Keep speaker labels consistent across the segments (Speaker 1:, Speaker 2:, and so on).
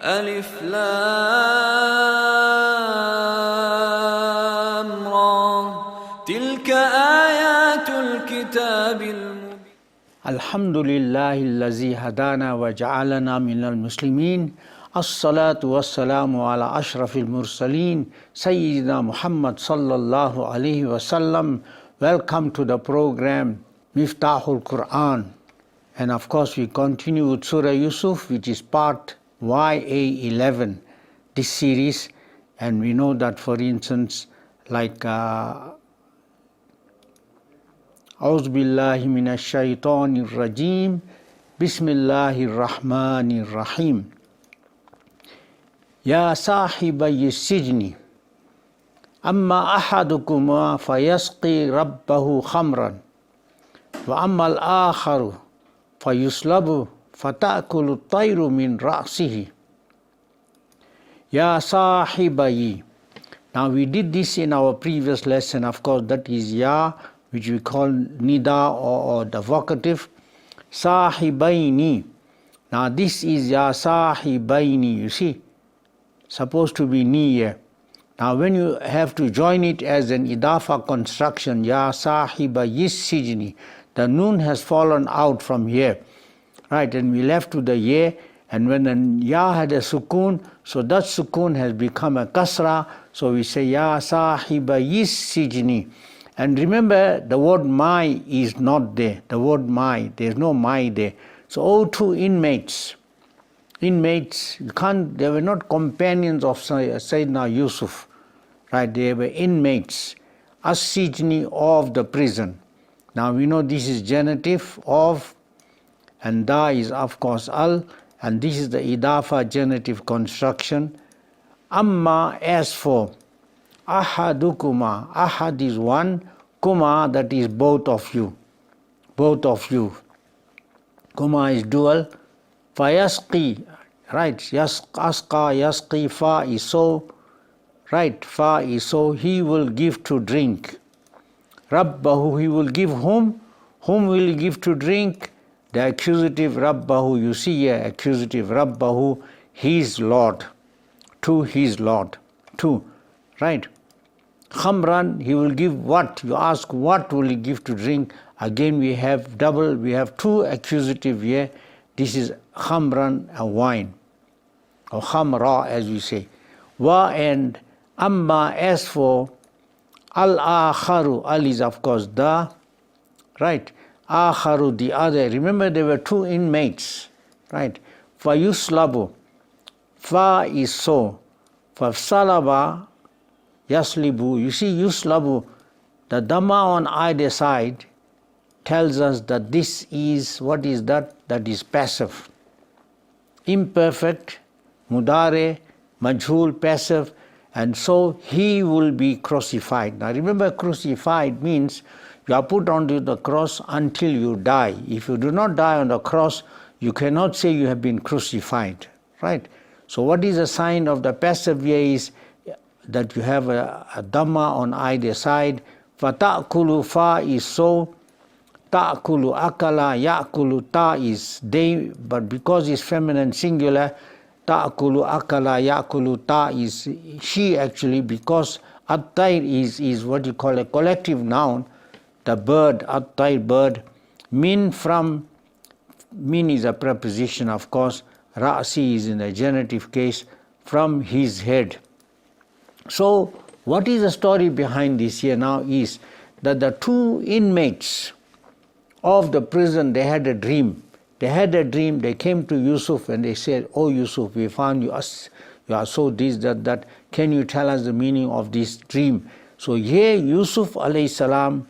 Speaker 1: ألف لام را تلك آيات الكتاب المبين.
Speaker 2: الحمد لله الذي هدانا وجعلنا من المسلمين. الصلاة والسلام على أشرف المرسلين سيدنا Muhammad sallallahu alaihi wasallam. Welcome to the program Miftahul Quran, and of course we continue with Surah Yusuf, which is part YA 11, this series. And we know that, for instance, like أعوذ بالله من الشيطان الرجيم بسم الله الرحمن الرحيم يا صاحبي السجن أما أحدكما فيسقي ربه خمرا وأما الآخر فيصلب فتأكل الطير من رأسه يا صاحبي. Now we did this in our previous lesson. Of course, that is ya, which we call nida or the vocative. Sahibaini. Now this is ya sahibaini, you see, supposed to be ni here. Now when you have to join it as an idafa construction, ya sahibayis sijni, the noon has fallen out from here, right, and we left to the ya, and when the ya had a sukoon, so that sukoon has become a kasra, so we say ya sahibayis sijni. And remember, the word my is not there. The word my, there's no my there. So two inmates, you can't, they were not companions of Sayyidina Yusuf, right? They were inmates, as-sijni, of the prison. Now we know this is genitive of, and da is of course al, and this is the idafa genitive construction. Amma, as for, ahadukuma, ahad is one, kuma, that is both of you, kuma is dual, fayasqi, right, asqa, yasqi, fa is so, right, fa is so, he will give to drink, rabbahu, he will give whom will he give to drink? The accusative rabbahu, you see here, accusative rabbahu, his Lord, to his Lord, to, right. Khamran, he will give what? You ask, what will he give to drink? Again we have double, we have two accusative here. This is khamran, a wine, or khamra as we say. Wa, and amma, as for, al-akharu, al is of course the, right, akharu, the other. Remember there were two inmates, right. Fa yuslabu, fa is so, fa salaba, yaslibu, you see yuslabu, the dhamma on either side tells us that this is, what is that? That is passive. Imperfect, mudare, majhul, passive, and so he will be crucified. Now remember, crucified means you are put onto the cross until you die. If you do not die on the cross, you cannot say you have been crucified, right? So what is a sign of the passive here is that you have a dhamma on either side. Fata'kulu, fa is so, ta'kulu, akala, ya'kulu, ta is they, but because it's feminine singular, ta'kulu, akala, ya'kulu, ta is she actually, because at-tayr is what you call a collective noun, the bird, at-tayr, bird, min, from, min is a preposition of course, ra'si is in the genitive case, from his head. So what is the story behind this here now is that the two inmates of the prison, they had a dream. They came to Yusuf and they said, oh Yusuf, we found you, you are so this, that, can you tell us the meaning of this dream? So here Yusuf alayhi salam,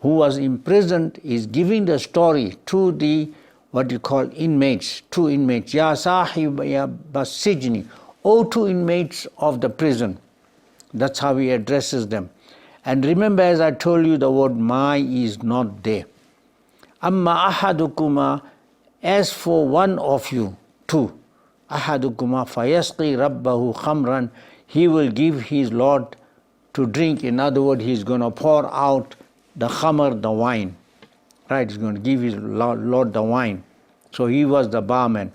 Speaker 2: who was imprisoned, is giving the story to the, what you call inmates, two inmates, ya sahib ya basijni, oh two inmates of the prison. That's how he addresses them. And remember, as I told you, the word my is not there. Amma ahadukuma, as for one of you, two. Ahadukuma fayasqi rabbahu khamran, he will give his Lord to drink. In other words, he's going to pour out the khamr, the wine. Right, he's going to give his Lord the wine. So he was the barman.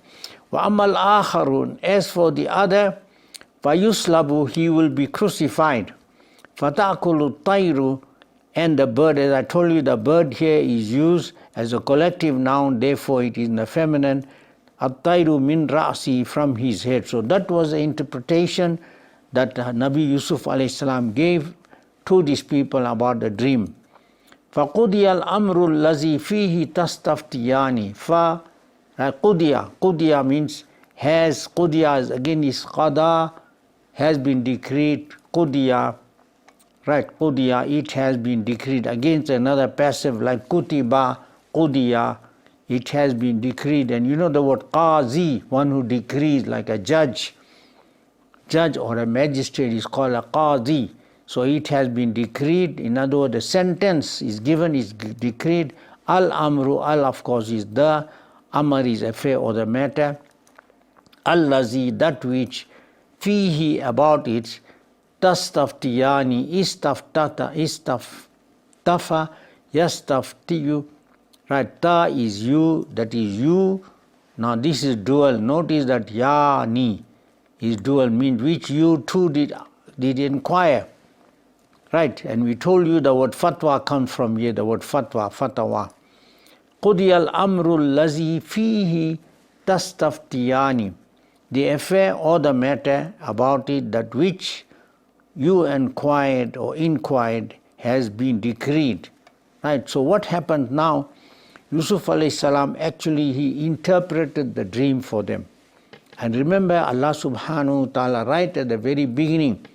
Speaker 2: وَأَمَّا الْآخَرُونَ, as for the other, فَيُسْلَبُ, he will be crucified. فَتَأْكُلُ الطَّيْرُ, and the bird, as I told you, the bird here is used as a collective noun, therefore it is in the feminine. الطَّيْرُ مِنْ رَأْسِهِ, from his head. So that was the interpretation that Nabi Yusuf alayhi salam gave to these people about the dream. فَقُضِيَ الْأَمْرُ الَّذِي فِيهِ تَسْتَفْتِيَانِ. Qudiya means has, qudiya again is qada, has been decreed, qudiya, right, qudiya, it has been decreed. Against another passive like kutiba, qudiya, it has been decreed. And you know the word qazi, one who decrees, like a judge or a magistrate is called a qazi. So it has been decreed. In other words, the sentence is given, is decreed. Al-amru, al of course is the, amar is affair or the matter. Allazi, that which, fihi, about it, tastaftiyani, istaftata, istaftafa, yastaftiyu, right, ta is you, that is you. Now this is dual. Notice that yani is dual, means which you too did inquire. Right, and we told you the word fatwa comes from here, the word fatawa. Qudiyal amrul lazi fihi tastaftiyani, the affair or the matter about it, that which you inquired has been decreed. Right, so what happened now? Yusuf alayhi salam, actually he interpreted the dream for them. And remember, Allah subhanahu wa ta'ala, right at the very beginning,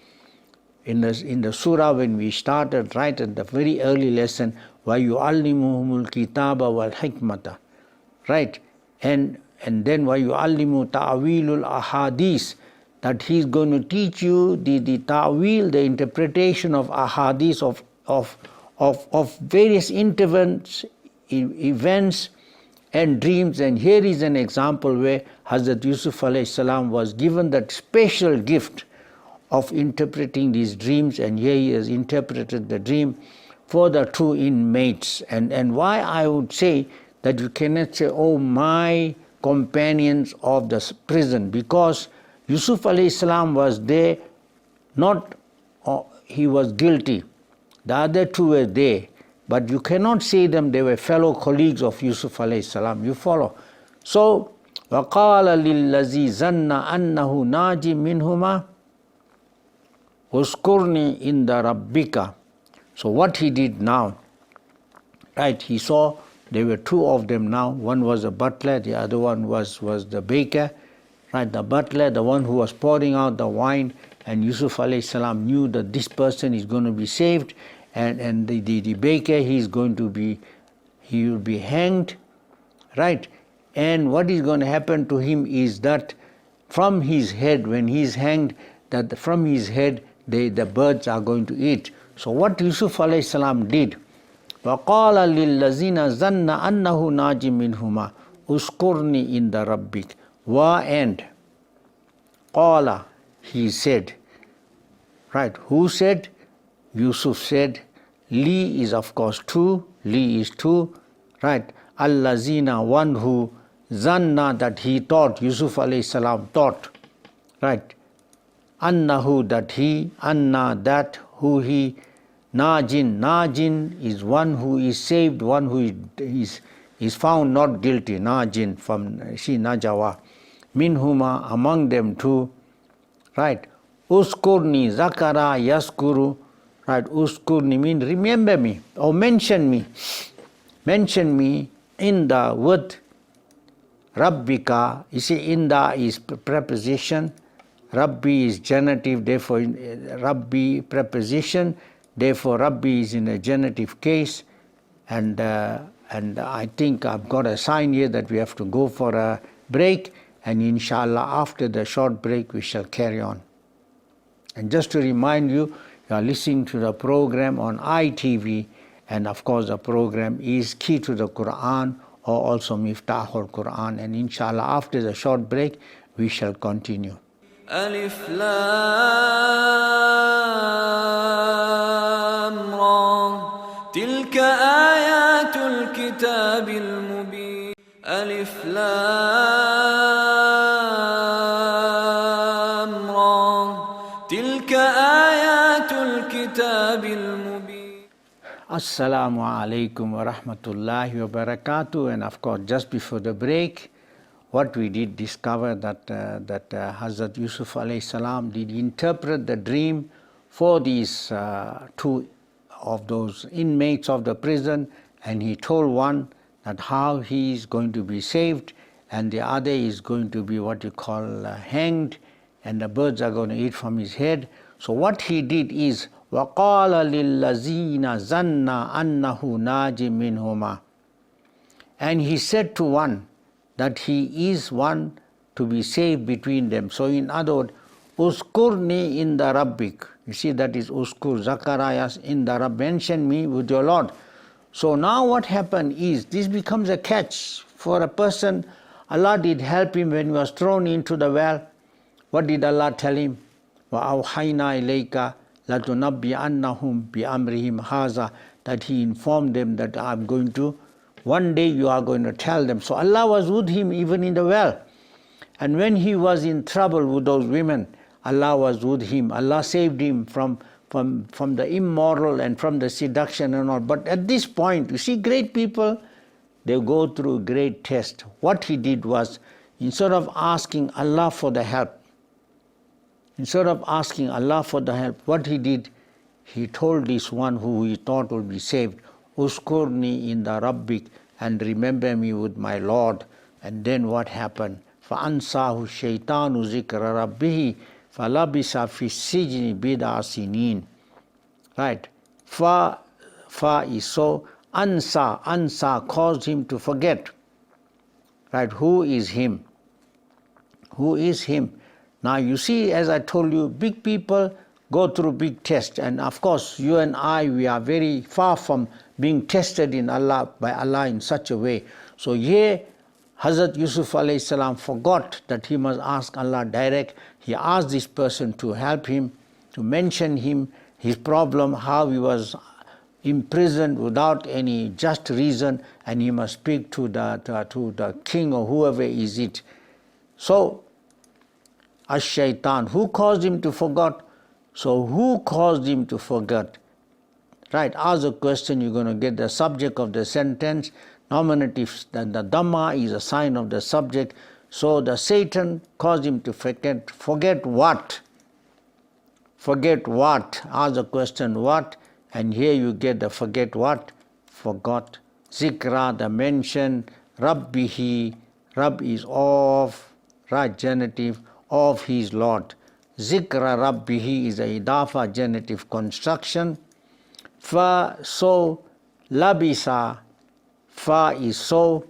Speaker 2: in the surah when we started, right at the very early lesson, وَيُعَلِّمُهُمُ الْكِتَابَ وَالْحِكْمَةَ, right, and then وَيُعَلِّمُ تَعْوِيلُ الْأَحَادِيثِ, that he is going to teach you the ta'wil, the interpretation of ahadith, of various events and dreams. And here is an example where Hazrat Yusuf alayhi salam was given that special gift of interpreting these dreams, and here he has interpreted the dream for the two inmates. And why I would say that you cannot say, oh, my companions of the prison, because Yusuf alayhi salam was there, not he was guilty. The other two were there, but you cannot say them, they were fellow colleagues of Yusuf alayhi salam. You follow? So, وَقَالَ لِلَّذِي زَنَّ أَنَّهُ نَاجٍ مِّنْهُمَا Uskurni in the Rabbika. So what he did now, right, he saw there were two of them now. One was a butler, the other one was the baker. Right, the butler, the one who was pouring out the wine, and Yusuf alayhi salam knew that this person is going to be saved, and the baker, he will be hanged, right? And what is going to happen to him is that from his head, when he is hanged, that from his head the birds are going to eat. So what Yusuf alayhi salam did, وَقَالَ لِلَّذِينَ زَنَّ أَنَّهُ نَاجٍ مِّنْهُمَا أُذْكُرْنِي عِنْدَ رَبِّكَ. Wa and qala, he said. Right, who said? Yusuf said. Li is of course two, li is two. Right, allazina, one who, zanna, that he thought, Yusuf alayhi salam thought. Right, annahu, that he, anna, that who he, najin is one who is saved, one who is found not guilty, najin from she najawa, minhuma, among them two. Right, uskurni, zakara, yaskuru. Right, uskurni means remember me or mention me in the word Rabbika. You see, in the is preposition, Rabbi is genitive, therefore Rabbi preposition, therefore Rabbi is in a genitive case, and I think I've got a sign here that we have to go for a break, and inshallah after the short break we shall carry on. And just to remind you, you are listening to the program on ITV, and of course the program is Key to the Quran, or also Miftahul Quran, and inshallah after the short break we shall continue.
Speaker 1: ألف لام را تلك آيات الكتاب المبين ألف لام تلك آيات الكتاب المبين.
Speaker 2: Assalamu alaikum wa rahmatullahi wa barakatuh. And of course, just before the break, what we did discover that Hazrat Yusuf alayhi salam did interpret the dream for these two of those inmates of the prison, and he told one that how he is going to be saved, and the other is going to be what you call hanged, and the birds are going to eat from his head. So what he did is وَقَالَ لِلَّذِينَ زَنَّ أَنَّهُ نَاجٍ مِّنْهُمَا, and he said to one that he is one to be saved between them. So in other words, Uskurni in the Rabbik. You see, that is Uskur, Zacharias in the Rabb, mention me with your Lord. So now what happened is, this becomes a catch for a person. Allah did help him when he was thrown into the well. What did Allah tell him? وَأَوْحَيْنَا إِلَيْكَ لَتُنَبِّئَنَّهُمْ بِأَمْرِهِمْ هَذَا, that he informed them that I'm going to, one day you are going to tell them. So Allah was with him even in the well. And when he was in trouble with those women, Allah was with him. Allah saved him from the immoral and from the seduction and all. But at this point, you see, great people, they go through great test. What he did was, instead of asking Allah for the help, what he did, he told this one who he thought would be saved, Uskurni in the Rabbik, and remember me with my Lord. And then what happened? فَأَنْسَاهُ الشَّيْطَانُ ذِكْرَ رَبِّهِ فَلَبِسَ فِي السِّجْنِ بِضْعَ سِنِينَ. Right? Fa is so. Ansa caused him to forget. Right? Who is him? Who is him? Now you see, as I told you, big people go through big tests. And of course, you and I, we are very far from being tested in Allah, by Allah in such a way. So here, Hazrat Yusuf alayhi salam forgot that he must ask Allah direct. He asked this person to help him, to mention him, his problem, how he was imprisoned without any just reason, and he must speak to the king or whoever is it. So, Ash-Shaitan, who caused him to forget? So who caused him to forget? Right, ask the question, you're going to get the subject of the sentence. Nominative, the Dhamma is a sign of the subject. So the Satan caused him to forget. Forget what? Forget what? Ask the question what? And here you get the forget what? Forgot. Zikra, the mention. Rabbihi, Rabb is of, right, genitive, of his Lord. Zikra Rabbihi is a idafa, genitive construction. Fa, so, labisa, fa is so,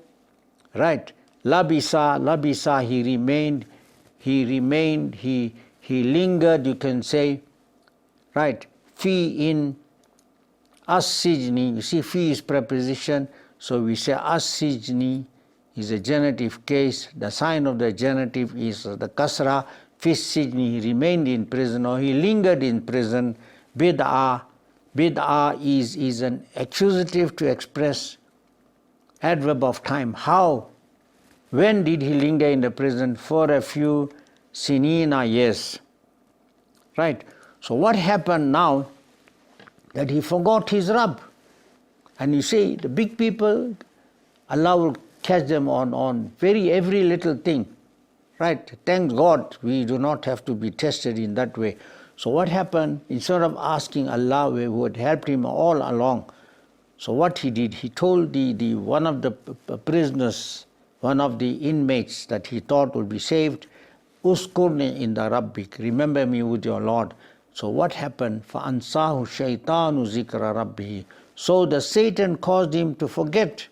Speaker 2: right. Labisa, he remained, he lingered, you can say, right. Fi in as-sijni, you see, fi is preposition, so we say as-sijni is a genitive case. The sign of the genitive is the kasra. Fi sijni, he remained in prison, or he lingered in prison. Bid'ah is an accusative to express adverb of time. How? When did he linger in the prison? For a few sinina years. Right? So what happened now? That he forgot his Rabb. And you see, the big people, Allah will catch them on every little thing. Right? Thank God we do not have to be tested in that way. So what happened? Instead of asking Allah who had helped him all along, so what he did, he told the one of the prisoners, one of the inmates that he thought would be saved, Uskurni in the Rabbik, remember me with your Lord. So what happened? فَأَنْسَاهُ الشَّيْطَانُ ذِكْرَ رَبِّهِ. So the Satan caused him to forget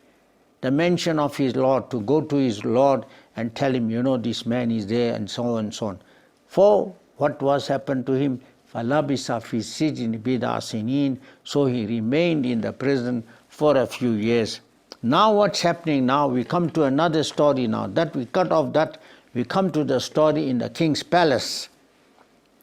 Speaker 2: the mention of his Lord, to go to his Lord and tell him, you know, this man is there, and so on and so on. For what was happened to him? فَلَبِسَ فِي السِّجْنِ بِضْعَ سِنِينَ. So he remained in the prison for a few years. Now what's happening now? We come to another story now. That we cut off that, we come to the story in the king's palace.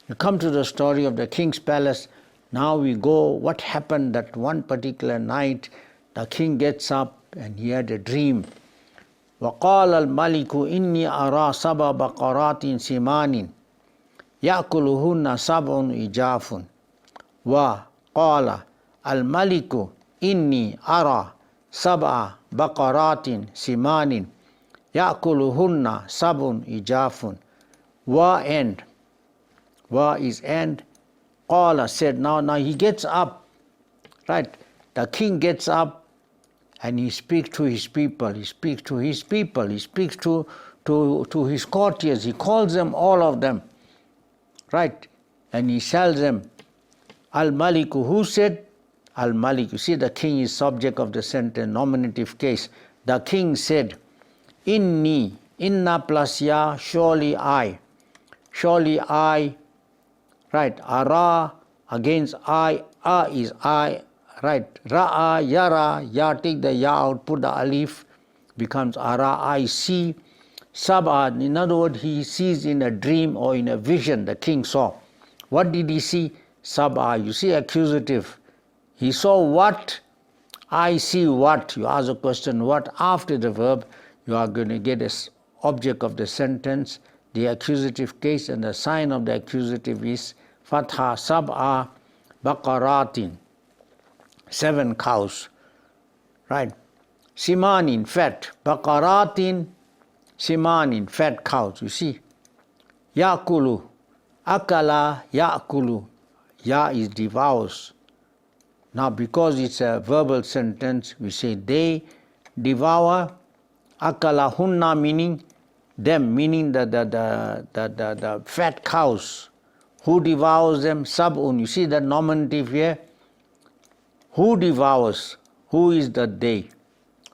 Speaker 2: We come to the story of the king's palace. Now we go, what happened that one particular night, the king gets up and he had a dream. وَقَالَ الْمَلِكُ إِنِّي أَرَى سَبَ بَقَرَاتٍ سِمَانٍ. يأكلهن سبع إجاف وقال الملك إني أرى سبع بقرات سمان يأكلهن سبع إجاف and is and Qala said, now he gets up, right? The king gets up and he speaks to his people, he speaks to his courtiers, he calls them, all of them, right? And he tells them, Al-Maliku, who said? Al-Malik, you see the king is subject of the sentence, nominative case. The king said, Inni, inna plus ya, surely I, right, ara against I, is I, right, ra'a, yara, ya, take the ya out, put the alif, becomes ara, I see, sab'a, in other words, he sees in a dream or in a vision, the king saw. What did he see? Sab'a, you see accusative. He saw what? I see what? You ask a question, what? After the verb, you are going to get an object of the sentence, the accusative case, and the sign of the accusative is Fatha Sab'a Baqaratin, 7 cows, right? Simanin, fat. Baqaratin, simanin, fat cows, you see. Yakulu, akala, yakulu. Ya is devours. Now because it's a verbal sentence, we say they devour. Akala hunna meaning them, meaning the fat cows. Who devours them? Sab'un. You see that nominative here? Who devours? Who is the they?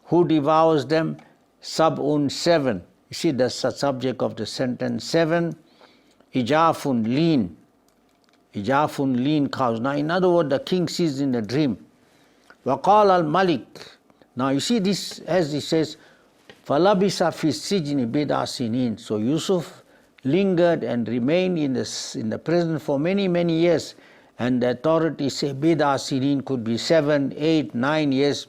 Speaker 2: Who devours them? Sab'un, 7. You see that's the subject of the sentence. 7. Ijafun, lean. Ijafun, lean cows. Now in other words, the king sees in a dream. Waqal al-Malik. Now you see this, as he says, Falabisa fi sijni bida sinin. So Yusuf lingered and remained in the prison for many, many years. And the authorities say bida sinin could be 7, 8, 9 years.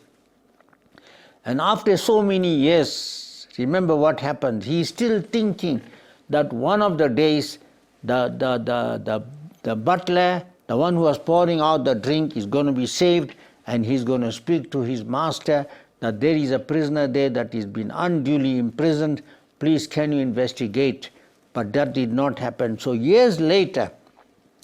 Speaker 2: And after so many years, remember what happened. He is still thinking that one of the days the butler, the one who was pouring out the drink, is going to be saved, and he's going to speak to his master that there is a prisoner there that has been unduly imprisoned. Please, can you investigate? But that did not happen. So years later,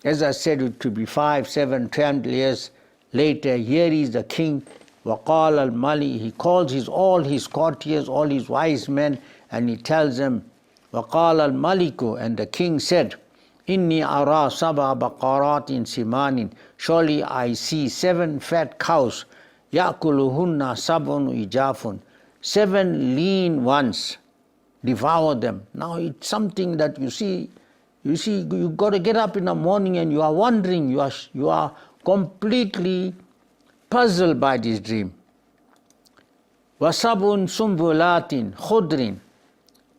Speaker 2: as I said, it could be 5, 7, 10 years later, here is the king, Waqal al-Mali. He calls all his courtiers, all his wise men, and he tells them, Waqal al-Maliku, and the king said, Inni ara sab'a baqaratin simanin. Surely I see 7 fat cows. Ya'kuluhunna sab'un ijafun. 7 lean ones. Devour them. Now it's something that you see, you got to get up in the morning and you are wondering, you are completely puzzled by this dream. Wasabun sumbulatin khudrin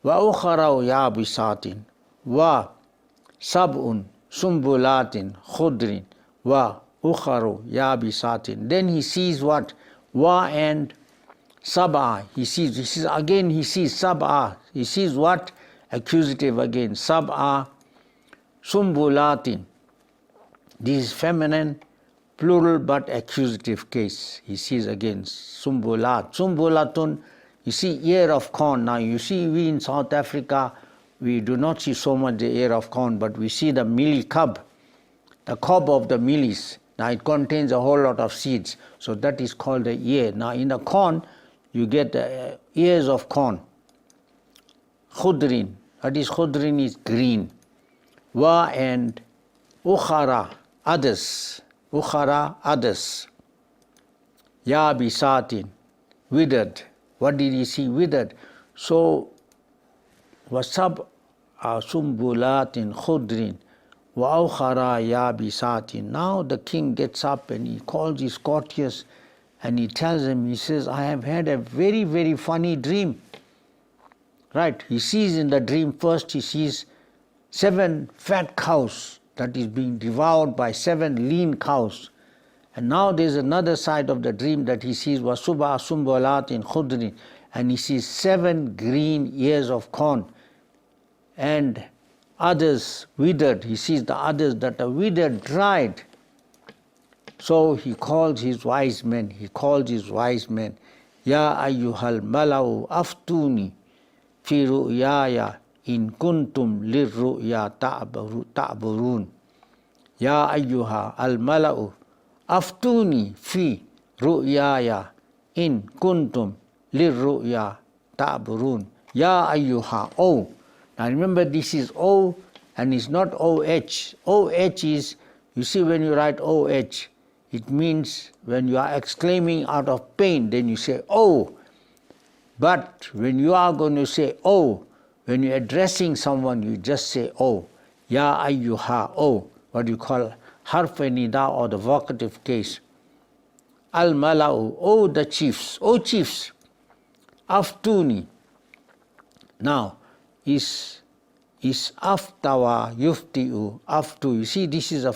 Speaker 2: wa ukhara yabisatin wa sab'un sumbulatin khudrin wa ukharu yabisatin. Then he sees what? Wa and sab'a. He sees sab'a. He sees what? Accusative again. Sab'a sumbulatin. This is feminine, plural but accusative case. He sees again sumbulat. Sumbulatun, you see ear of corn. Now you see we in South Africa, we do not see so much the ear of corn, but we see the mealie cob, the cob of the mealies. Now it contains a whole lot of seeds, so that is called the ear. Now in the corn, you get the ears of corn. Khudrin, that is khudrin is green. Wa and ukhara, others. Ukhara, others. Yabisatin, withered. What did he see? Withered. So wasab sumbulatin khudrin wa ukhara yabisatin. Now the king gets up and he calls his courtiers and he tells them, he says, I have had a very, very funny dream. Right? He sees in the dream, first he sees 7 fat cows that is being devoured by 7 lean cows. And now there's another side of the dream that he sees, wasuba sumbulatin khudrin, and he sees 7 green ears of corn. And others withered. He sees the others that are withered, dried. So he calls his wise men. Ya ayyuhal mala'u aftuni fi ru'yaya in kuntum lirru'ya ta'burun. Ya ayyuha al mala'u aftuni fi ru'yaya in kuntum lirru'ya ta'burun. Ya ayyuha, oh. Now remember, this is O and it's not OH. OH is, you see, when you write OH, it means when you are exclaiming out of pain, then you say oh. But when you are going to say oh, when you're addressing someone, you just say oh. Ya ayyuha, oh, what you call harf nida, or the vocative case. Al mala'u, oh the chiefs, oh chiefs. Aftuni. Now, is aftawa yufti'u, aftu. You see, this is a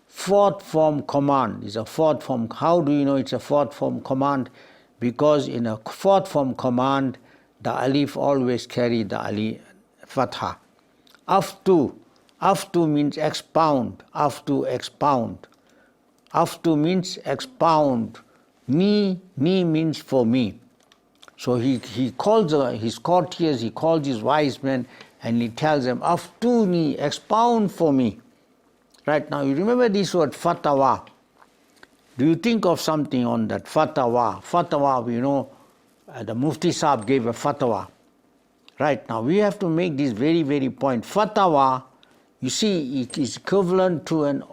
Speaker 2: fourth form command. It's a fourth form. How do you know it's a fourth form command? Because in a fourth form command, the alif always carry the alif fatha. Aftu. Aftu means expound. Aftu, expound. Aftu means expound. Me means for me. So he calls his courtiers, he calls his wise men, and he tells them, Aftuni, expound for me. Right now, you remember this word, fatawa. Do you think of something on that, fatawa? Fatawa, we know, the Mufti Sahib gave a fatawa. Right now, we have to make this very, very point. Fatawa, you see, it is equivalent to an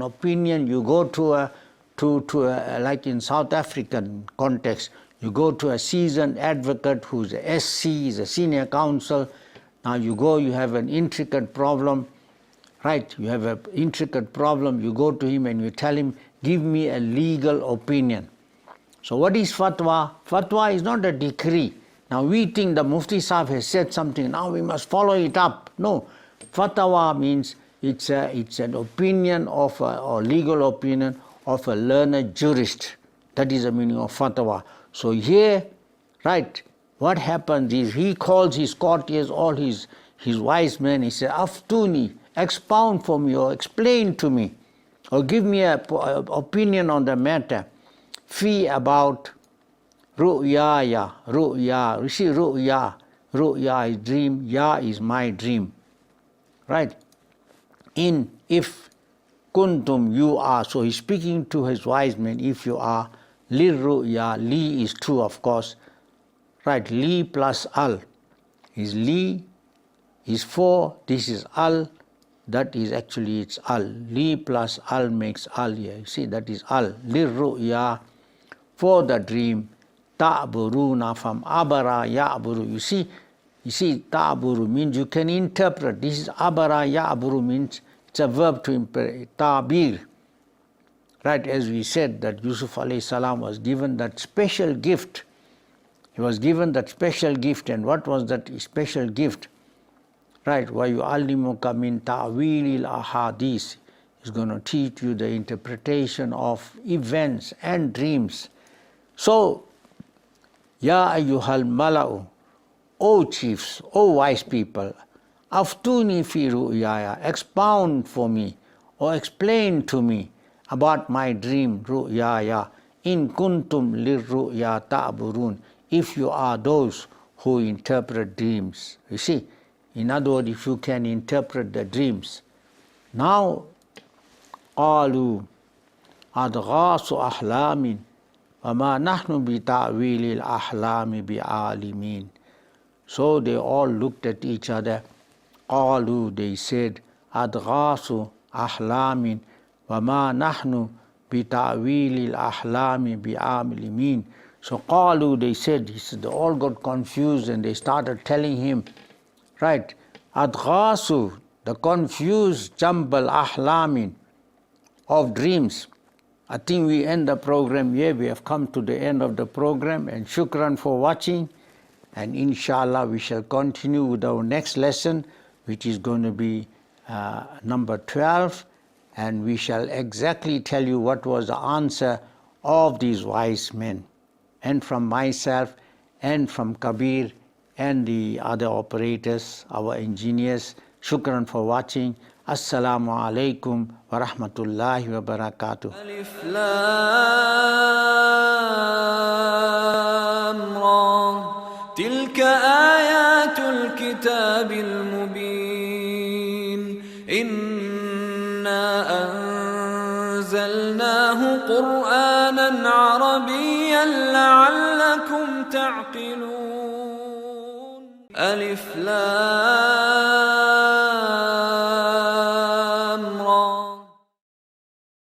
Speaker 2: opinion. You go to a like in South African context, you go to a seasoned advocate who's a SC, is a senior counsel. Now you go, you have an intricate problem, right? You have an intricate problem, you go to him and you tell him, give me a legal opinion. So what is fatwa? Fatwa is not a decree. Now we think the Mufti Sahib has said something, now we must follow it up. No, fatwa means it's an opinion of or legal opinion of a learned jurist. That is the meaning of fatwa. So here, right, what happens is he calls his courtiers, all his wise men, he says, Aftuni, expound for me or explain to me or give me an opinion on the matter. Fi about ru'yaya, ru'ya. You see, ru'ya is dream, ya is my dream. Right? In, if kuntum, you are. So he's speaking to his wise men, if you are. Lirru'ya, li is true, of course. Right, li plus al is li, is for, this is al, that is actually it's al. Li plus al makes al here. You see, that is al. Lirru'ya, for the dream. Ta'buruna, from abara ya'buru. You see, ta'buru means you can interpret. This is abara ya'buru means it's a verb to interpret. Ta'bir. Right, as we said that Yusuf alayhi salam was given that special gift. He was given that special gift, and what was that special gift? Right, وَيُعَلِّمُكَ مِن تَعْوِيلِ الْأَحَادِيثِ. He's going to teach you the interpretation of events and dreams. So, Ya ayyuhal mala'u, O chiefs, O wise people, aftuni fi ru'yaya, expound for me or explain to me about my dream, ru'yaya, in kuntum lirru'ya ta'burun, if you are those who interpret dreams. You see, in other words, if you can interpret the dreams. Now, qalu adghasu ahlamin wa ma nahnu bi ta'wili al-ahlami bi alimin. So they all looked at each other. Qalu, they said, adghasu ahlamin wa ma nahnu bi ta'wili al-ahlami bi alimin. So qalu, they said, they all got confused and they started telling him, right, adghasu, the confused jumble ahlamin, of dreams. I think we end the program here. We have come to the end of the program, and shukran for watching, and inshallah we shall continue with our next lesson, which is going to be number 12, and we shall exactly tell you what was the answer of these wise men. And from myself and from Kabir and the other operators, our engineers, Shukran for watching. Assalamu alaikum wa rahmatullahi wa barakatuh.
Speaker 1: ألف لام را تلك آيات الكتاب المبين إنا أنزلناه قرآنا عربيا لعلكم تعقلون ألف لام